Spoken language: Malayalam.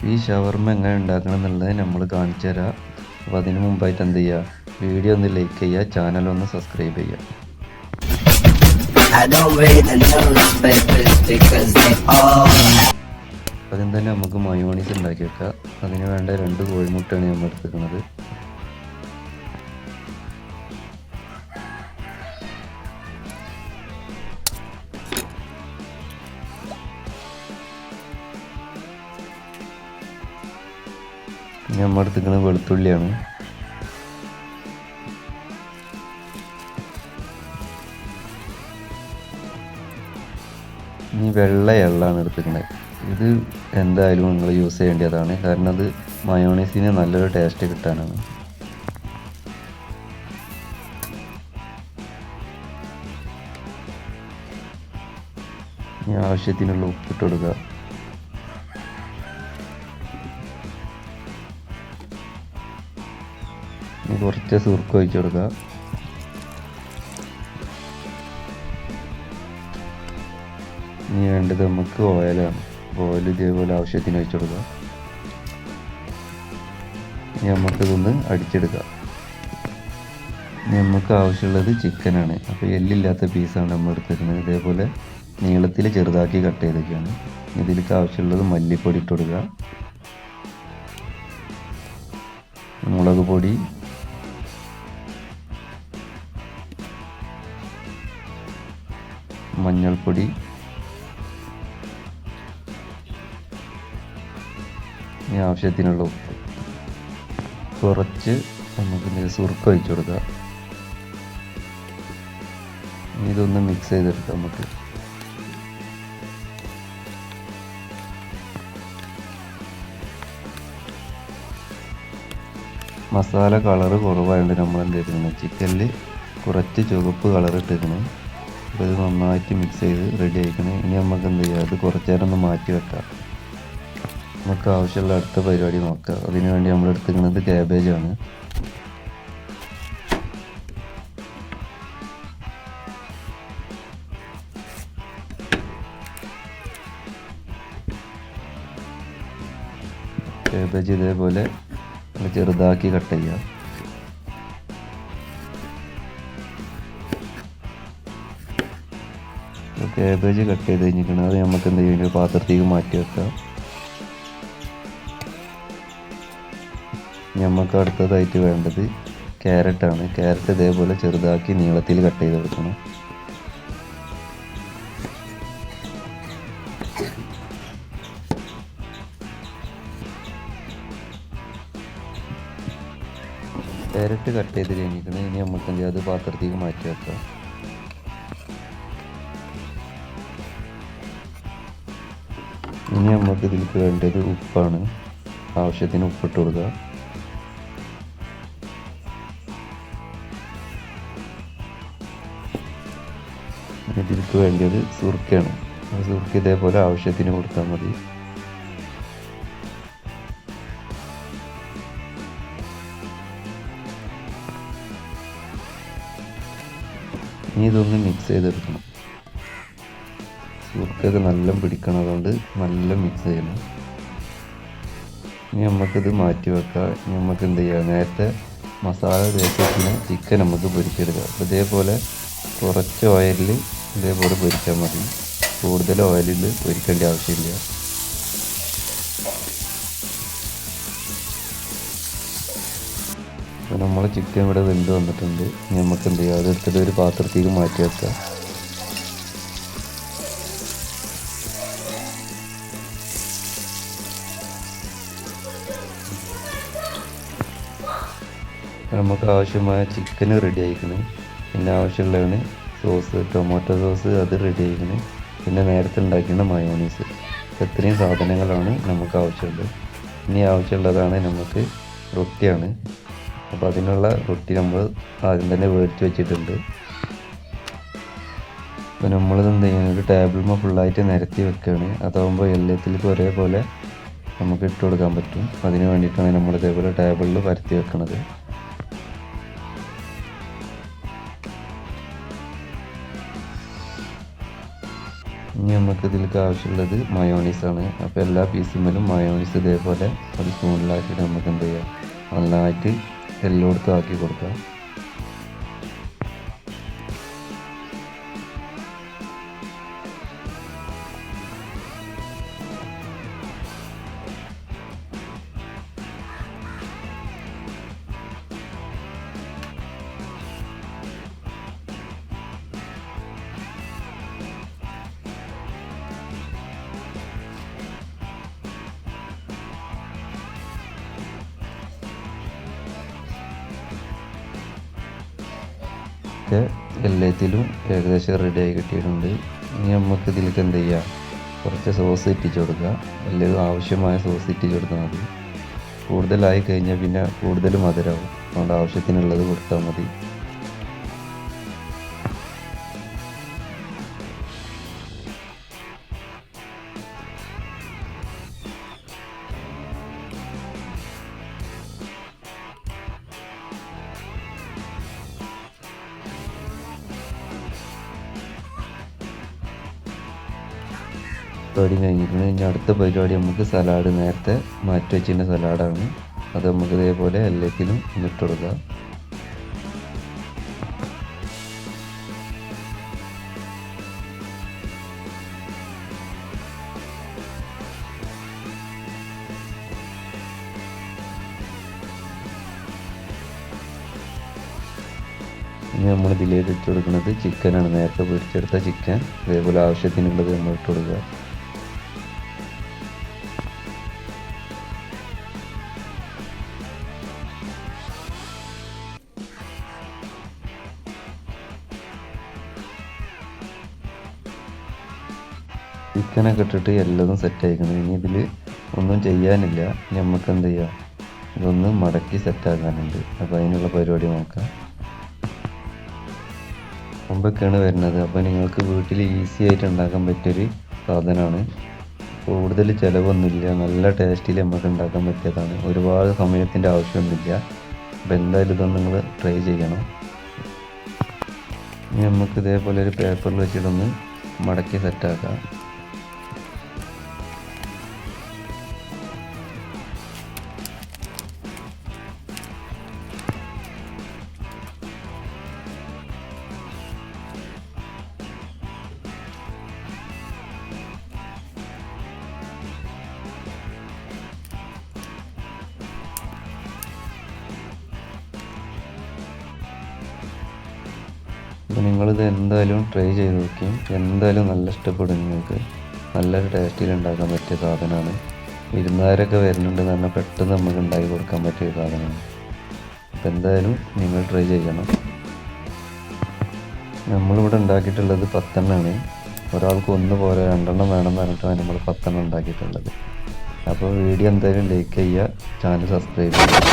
ഈ ഷവർമ എങ്ങനെ ഉണ്ടാക്കണം എന്നുള്ളത് നമ്മൾ കാണിച്ചു തരാം. അപ്പോൾ അതിന് മുമ്പായിട്ട് എന്ത് ചെയ്യുക, വീഡിയോ ഒന്ന് ലൈക്ക് ചെയ്യുക, ചാനൽ ഒന്ന് സബ്സ്ക്രൈബ് ചെയ്യുക. ആദ്യം തന്നെ നമുക്ക് മയോണീസ് ഉണ്ടാക്കി വെക്കാം. അതിന് വേണ്ട 2 കോഴിമുട്ടയാണ് നമ്മൾ എടുത്തിരിക്കുന്നത്. പിന്നെ നമ്മൾ എടുത്തിരിക്കുന്നത് വെളുത്തുള്ളിയാണ്. ഇനി വെള്ള എള്ളാണ് എടുത്തിരിക്കുന്നത്. ഇത് എന്തായാലും നിങ്ങൾ യൂസ് ചെയ്യേണ്ടതാണ്, കാരണം അത് മയോണൈസിന് നല്ലൊരു ടേസ്റ്റ് കിട്ടാനാണ്. ഇനി ആവശ്യത്തിനുള്ള ഉപ്പിട്ട് കൊടുക്കുക. ഇനി കുറച്ച് സുർക്ക ഒഴിച്ച് കൊടുക്കുക. ഇനി വേണ്ടത് നമുക്ക് ഓയിലാണ്. ഓയിൽ ഇതേപോലെ ആവശ്യത്തിന് ഒഴിച്ച് കൊടുക്കുക. ഇനി നമുക്കിതൊന്ന് അടിച്ചെടുക്കാം. ഇനി നമുക്ക് ആവശ്യമുള്ളത് ചിക്കനാണ്. അപ്പോൾ എല്ലില്ലാത്ത പീസാണ് നമ്മൾ എടുത്തിരുന്നത്. ഇതേപോലെ നീളത്തിൽ ചെറുതാക്കി കട്ട് ചെയ്തൊക്കെയാണ്. ഇതിലേക്ക് ആവശ്യമുള്ളത് മല്ലിപ്പൊടി ഇട്ട് കൊടുക്കുക, മുളക് പൊടി, മഞ്ഞൾപ്പൊടി, ഇനി ആവശ്യത്തിനുള്ള ഉപ്പ്, കുറച്ച് നമുക്ക് സുർക്ക ഒഴിച്ചു കൊടുക്കുക. ഇതൊന്ന് മിക്സ് ചെയ്തെടുക്കാം. നമുക്ക് മസാല കളറ് കുറവായതുകൊണ്ട് നമ്മൾ എന്ത് ചെയ്തിരുന്നു, ചിക്കനിൽ കുറച്ച് ചുവപ്പ് കളർ ഇട്ടിരിക്കണം. അപ്പോൾ ഇത് നന്നായിട്ട് മിക്സ് ചെയ്ത് റെഡി ആയിക്കണം. ഇനി നമുക്ക് എന്ത് ചെയ്യുക, അത് കുറച്ച് നേരം ഒന്ന് മാറ്റി വെക്കാം. നമുക്ക് ആവശ്യമുള്ള അടുത്ത പരിപാടി നോക്കാം. അതിനു വേണ്ടി നമ്മൾ എടുത്തിരിക്കുന്നത് ക്യാബേജാണ്. ക്യാബേജ് ഇതേപോലെ ചെറുതാക്കി കട്ട് ചെയ്യാം. ക്യാബേജ് കട്ട് ചെയ്ത് കഴിഞ്ഞിരിക്കണം. അത് നമുക്ക് എന്ത് ചെയ്യുക, പാത്രത്തേക്ക് മാറ്റി വെക്കാം. നമുക്ക് അടുത്തതായിട്ട് വേണ്ടത് ക്യാരറ്റാണ്. ക്യാരറ്റ് ഇതേപോലെ ചെറുതാക്കി നീളത്തിൽ കട്ട് ചെയ്ത് കൊടുക്കണം. ക്യാരറ്റ് കട്ട് ചെയ്ത് കഴിഞ്ഞിരിക്കണം. ഇനി നമുക്ക് എന്ത് ചെയ്യാം, അത് പാത്രത്തേക്ക് മാറ്റി വെക്കാം. ഇനി നമുക്ക് ഇതിലേക്ക് വേണ്ടത് ഉപ്പാണ്. ആവശ്യത്തിന് ഉപ്പിട്ട് കൊടുക്കുക. ഇതിലേക്ക് വേണ്ടത് സുർക്കയാണ്. സുർക്ക ഇതേപോലെ ആവശ്യത്തിന് കൊടുത്താൽ മതി. ഇനി ഇതൊന്ന് മിക്സ് ചെയ്തെടുക്കണം. സുർക്കൊക്കെ നല്ല പിടിക്കണം, അതുകൊണ്ട് നല്ല മിക്സ് ചെയ്യണം. ഇനി നമുക്കിത് മാറ്റി വെക്കാം. ഇനി നമുക്ക് എന്ത് ചെയ്യാം, നേരത്തെ മസാല തേച്ചിട്ട് ചിക്കൻ നമുക്ക് പൊരിച്ചെടുക്കാം. അപ്പോൾ ഇതേപോലെ കുറച്ച് ഓയിലിൽ ഇതേപോലെ പൊരിച്ചാൽ മതി. കൂടുതൽ ഓയിലിൽ പൊരിക്കേണ്ട ആവശ്യമില്ല. അപ്പോൾ നമ്മൾ ചിക്കൻ ഇവിടെ വെന്ത് വന്നിട്ടുണ്ട്. ഇനി നമുക്ക് എന്ത് ചെയ്യാം, അതെടുത്തിട്ട് ഒരു പാത്രത്തേക്ക് മാറ്റി വെക്കാം. നമുക്ക് ആവശ്യമായ ചിക്കൻ റെഡി ആയിരിക്കണം. പിന്നെ ആവശ്യമുള്ളതാണ് സോസ്, ടൊമാറ്റോ സോസ്, അത് റെഡി ആയിരിക്കണം. പിന്നെ നേരത്തെ ഉണ്ടാക്കിയ മയോണീസ്. ഇത്രയും സാധനങ്ങളാണ് നമുക്ക് ആവശ്യമുള്ളത്. ഇനി ആവശ്യമുള്ളതാണ് നമുക്ക് റൊട്ടിയാണ്. അപ്പോൾ അതിനുള്ള റൊട്ടി നമ്മൾ ആദ്യം തന്നെ മേടിച്ച് വെച്ചിട്ടുണ്ട്. അപ്പോൾ നമ്മളിത് എന്ത് ചെയ്യുന്നത്, ഒരു ടേബിളിൽ ഫുള്ളായിട്ട് നിരത്തി വെക്കുകയാണ്. അതാകുമ്പോൾ എല്ലാത്തിലേക്കും ഒരേപോലെ നമുക്ക് ഇട്ട് കൊടുക്കാൻ പറ്റും. അതിന് വേണ്ടിയിട്ടാണ് നമ്മൾ ഇതേപോലെ ടേബിളിൽ പരത്തി വെക്കുന്നത്. ഇനി നമുക്ക് ഇതിലേക്ക് ആവശ്യമുള്ളത് മയോണീസാണ്. അപ്പോൾ എല്ലാ പീസുമ്മലും മയോണീസ് ഇതേപോലെ ഒരു സ്പൂണിലാക്കിയിട്ട് നമുക്ക് എന്ത് ചെയ്യാം, നന്നായിട്ട് എല്ലായിടത്തും ആക്കി കൊടുക്കാം. എല്ലാത്തിലും ഏകദേശം റെഡിയായി കിട്ടിയിട്ടുണ്ട്. ഇനി നമുക്ക് ഇതിലേക്ക് എന്ത് ചെയ്യുക, കുറച്ച് സോസ് ഇറ്റിച്ച് കൊടുക്കുക. എല്ലാവരും ആവശ്യമായ സോസ് ഇറ്റിച്ച് കൊടുത്താൽ മതി. കൂടുതലായി കഴിഞ്ഞാൽ പിന്നെ കൂടുതൽ മധുരമാവും. അതുകൊണ്ട് ആവശ്യത്തിനുള്ളത് കൊടുത്താൽ മതി. പരിപാടി കഴിഞ്ഞിരിക്കുന്നത്. ഇനി അടുത്ത പരിപാടി നമുക്ക് സലാഡ്, നേരത്തെ മാറ്റി വെച്ചിരുന്ന സലാഡാണ്. അത് നമുക്ക് ഇതേപോലെ എല്ലാത്തിലും ഇട്ട് കൊടുക്കുക. ഇനി നമ്മൾ ഇതിലേക്ക് ഇട്ട് കൊടുക്കുന്നത് ചിക്കനാണ്. നേരത്തെ പൊരിച്ചെടുത്ത ചിക്കൻ ഇതേപോലെ ആവശ്യത്തിനുള്ളത് നമ്മൾ ഇട്ട് കൊടുക്കുക. ചിക്കനൊക്കെ ഇട്ടിട്ട് എല്ലതും സെറ്റ് ആയിരിക്കണം. ഇനി ഇതിൽ ഒന്നും ചെയ്യാനില്ല. നമുക്ക് എന്ത് ചെയ്യാം, ഇതൊന്ന് മടക്കി സെറ്റാക്കാനുണ്ട്. അപ്പോൾ അതിനുള്ള പരിപാടി നോക്കാം. മുമ്പൊക്കെയാണ് വരുന്നത്. അപ്പോൾ നിങ്ങൾക്ക് വീട്ടിൽ ഈസി ആയിട്ട് ഉണ്ടാക്കാൻ പറ്റിയൊരു സാധനമാണ്. കൂടുതൽ ചിലവൊന്നുമില്ല, നല്ല ടേസ്റ്റിൽ നമുക്ക് ഉണ്ടാക്കാൻ പറ്റിയതാണ്. ഒരുപാട് സമയത്തിൻ്റെ ആവശ്യമൊന്നുമില്ല. അപ്പോൾ എന്തായാലും ഇതൊന്ന് നിങ്ങൾ ട്രൈ ചെയ്യണം. ഇനി നമുക്ക് ഇതേപോലെ ഒരു പേപ്പറിൽ വെച്ചിട്ടൊന്ന് മടക്കി സെറ്റാക്കാം. അപ്പോൾ നിങ്ങളിത് എന്തായാലും ട്രൈ ചെയ്ത് നോക്കി. എന്തായാലും നല്ല ഇഷ്ടപ്പെടും. നിങ്ങൾക്ക് നല്ലൊരു ടേസ്റ്റിൽ ഉണ്ടാക്കാൻ പറ്റിയ സാധനമാണ്. വിരുന്നുകാരൊക്കെ വരുന്നുണ്ടെന്ന് പറഞ്ഞാൽ പെട്ടെന്ന് നമുക്ക് ഉണ്ടാക്കി കൊടുക്കാൻ പറ്റിയ സാധനമാണ്. അപ്പോൾ എന്തായാലും നിങ്ങൾ ട്രൈ ചെയ്യണം. നമ്മളിവിടെ ഉണ്ടാക്കിയിട്ടുള്ളത് 10 എണ്ണമാണ്. ഒരാൾക്ക് 1 പോലെ 2 എണ്ണം വേണമെന്ന് പറഞ്ഞിട്ടാണ് നമ്മൾ 10 എണ്ണം ഉണ്ടാക്കിയിട്ടുള്ളത്. അപ്പോൾ വീഡിയോ എന്തായാലും ലൈക്ക് ചെയ്യുക, ചാനൽ സബ്സ്ക്രൈബ് ചെയ്യുക.